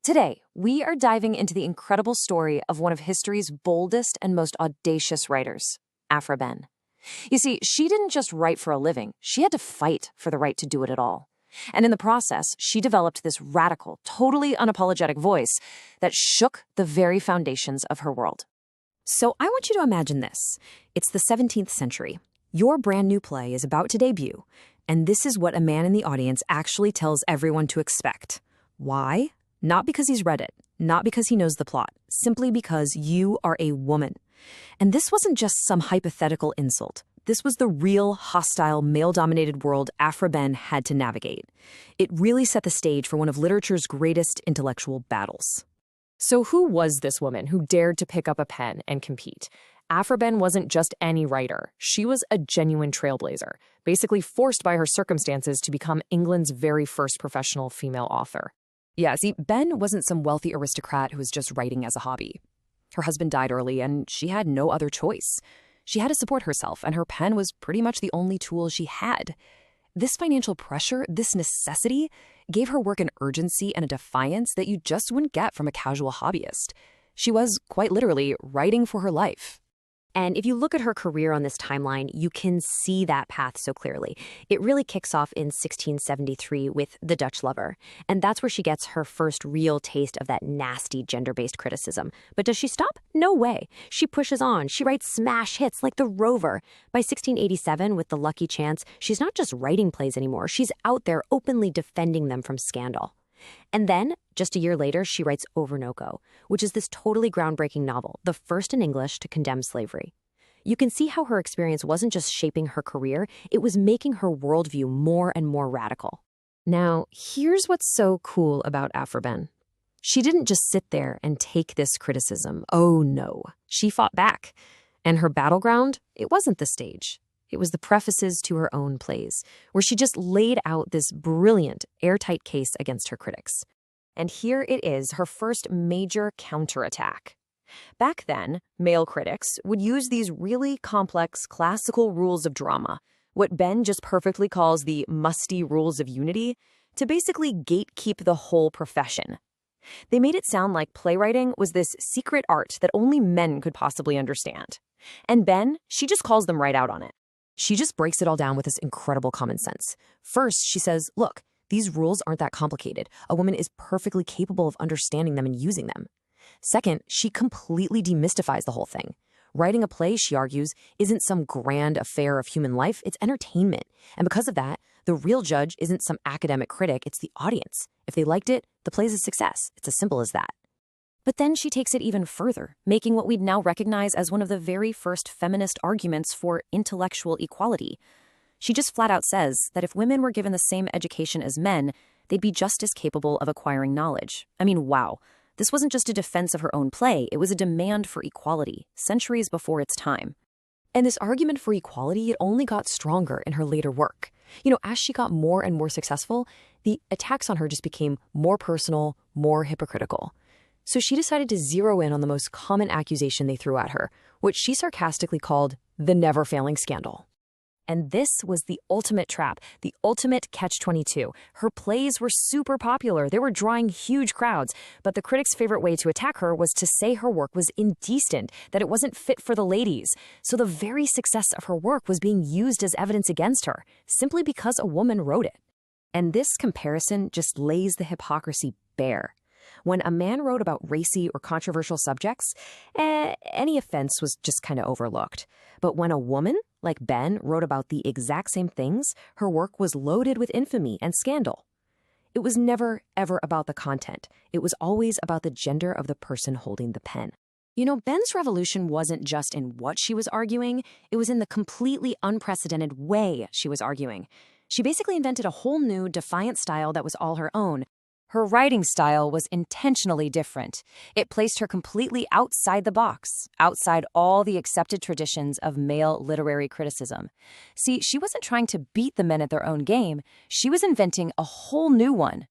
Today, we are diving into the incredible story of one of history's boldest and most audacious writers, Aphra Behn. You see, she didn't just write for a living, she had to fight for the right to do it at all. And in the process, she developed this radical, totally unapologetic voice that shook the very foundations of her world. So I want you to imagine this. It's the 17th century. Your brand new play is about to debut, and this is what a man in the audience actually tells everyone to expect. Why? Not because he's read it, not because he knows the plot, simply because you are a woman. And this wasn't just some hypothetical insult. This was the real, hostile, male-dominated world Aphra Behn had to navigate. It really set the stage for one of literature's greatest intellectual battles. So who was this woman who dared to pick up a pen and compete? Aphra Behn wasn't just any writer. She was a genuine trailblazer, basically forced by her circumstances to become England's very first professional female author. Yeah, see, Behn wasn't some wealthy aristocrat who was just writing as a hobby. Her husband died early, and she had no other choice. She had to support herself, and her pen was pretty much the only tool she had. This financial pressure, this necessity, gave her work an urgency and a defiance that you just wouldn't get from a casual hobbyist. She was, quite literally, writing for her life. And if you look at her career on this timeline, you can see that path so clearly. It really kicks off in 1673 with The Dutch Lover. And that's where she gets her first real taste of that nasty gender-based criticism. But does she stop? No way. She pushes on. She writes smash hits like The Rover. By 1687, with The Lucky Chance, she's not just writing plays anymore. She's out there openly defending them from scandal. And then, just a year later, she writes Oroonoko, which is this totally groundbreaking novel, the first in English to condemn slavery. You can see how her experience wasn't just shaping her career, it was making her worldview more and more radical. Now, here's what's so cool about Aphra Behn. She didn't just sit there and take this criticism. Oh no, she fought back. And her battleground, it wasn't the stage. It was the prefaces to her own plays, where she just laid out this brilliant, airtight case against her critics. And here it is, her first major counterattack. Back then, male critics would use these really complex classical rules of drama, what Behn just perfectly calls the musty rules of unity, to basically gatekeep the whole profession. They made it sound like playwriting was this secret art that only men could possibly understand. And Behn, she just calls them right out on it. She just breaks it all down with this incredible common sense. First, she says, look, these rules aren't that complicated. A woman is perfectly capable of understanding them and using them. Second, she completely demystifies the whole thing. Writing a play, she argues, isn't some grand affair of human life, it's entertainment. And because of that, the real judge isn't some academic critic, it's the audience. If they liked it, the play's a success. It's as simple as that. But then she takes it even further, making what we'd now recognize as one of the very first feminist arguments for intellectual equality. She just flat out says that if women were given the same education as men, they'd be just as capable of acquiring knowledge. I mean, wow. This wasn't just a defense of her own play, it was a demand for equality, centuries before its time. And this argument for equality, it only got stronger in her later work. You know, as she got more and more successful, the attacks on her just became more personal, more hypocritical. So she decided to zero in on the most common accusation they threw at her, which she sarcastically called the never-failing scandal. And this was the ultimate trap, the ultimate catch-22. Her plays were super popular. They were drawing huge crowds. But the critics' favorite way to attack her was to say her work was indecent, that it wasn't fit for the ladies. So the very success of her work was being used as evidence against her, simply because a woman wrote it. And this comparison just lays the hypocrisy bare. When a man wrote about racy or controversial subjects, any offense was just kind of overlooked. But when a woman, like Behn, wrote about the exact same things, her work was loaded with infamy and scandal. It was never, ever about the content. It was always about the gender of the person holding the pen. You know, Behn's revolution wasn't just in what she was arguing, it was in the completely unprecedented way she was arguing. She basically invented a whole new, defiant style that was all her own. Her writing style was intentionally different. It placed her completely outside the box, outside all the accepted traditions of male literary criticism. See, she wasn't trying to beat the men at their own game. She was inventing a whole new one.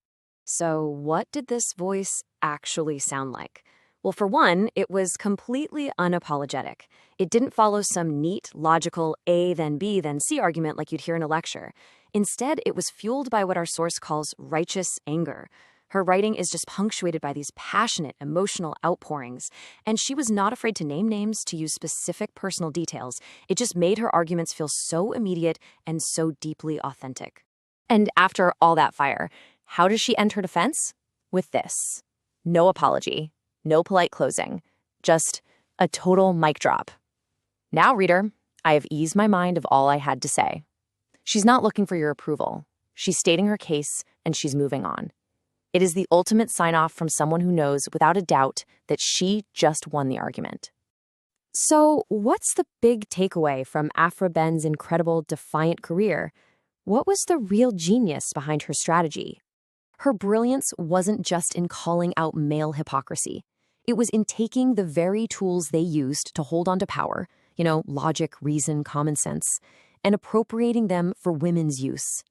So what did this voice actually sound like? Well, for one, it was completely unapologetic. It didn't follow some neat, logical A, then B, then C argument like you'd hear in a lecture. Instead, it was fueled by what our source calls righteous anger. Her writing is just punctuated by these passionate, emotional outpourings, and she was not afraid to name names, to use specific personal details. It just made her arguments feel so immediate and so deeply authentic. And after all that fire, how does she end her defense? With this. No apology, no polite closing, just a total mic drop. Now, reader, I have eased my mind of all I had to say. She's not looking for your approval. She's stating her case, and she's moving on. It is the ultimate sign-off from someone who knows without a doubt that she just won the argument. So, what's the big takeaway from Aphra Behn's incredible, defiant career? What was the real genius behind her strategy? Her brilliance wasn't just in calling out male hypocrisy. It was in taking the very tools they used to hold on to power, logic, reason, common sense, and appropriating them for women's use.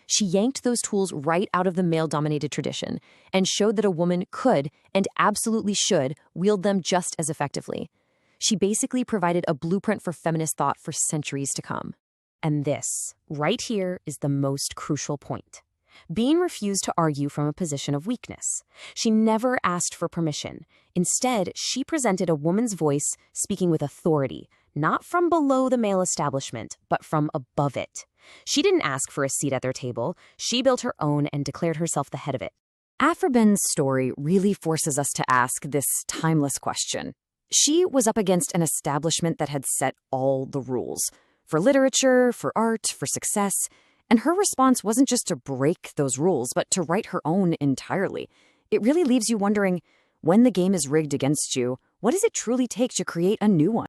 She yanked those tools right out of the male-dominated tradition and showed that a woman could and absolutely should wield them just as effectively. She basically provided a blueprint for feminist thought for centuries to come. And this, right here, is the most crucial point. Behn refused to argue from a position of weakness. She never asked for permission. Instead, she presented a woman's voice speaking with authority, not from below the male establishment, but from above it. She didn't ask for a seat at their table. She built her own and declared herself the head of it. Aphra Behn's story really forces us to ask this timeless question. She was up against an establishment that had set all the rules for literature, for art, for success, and her response wasn't just to break those rules, but to write her own entirely. It really leaves you wondering, when the game is rigged against you, what does it truly take to create a new one?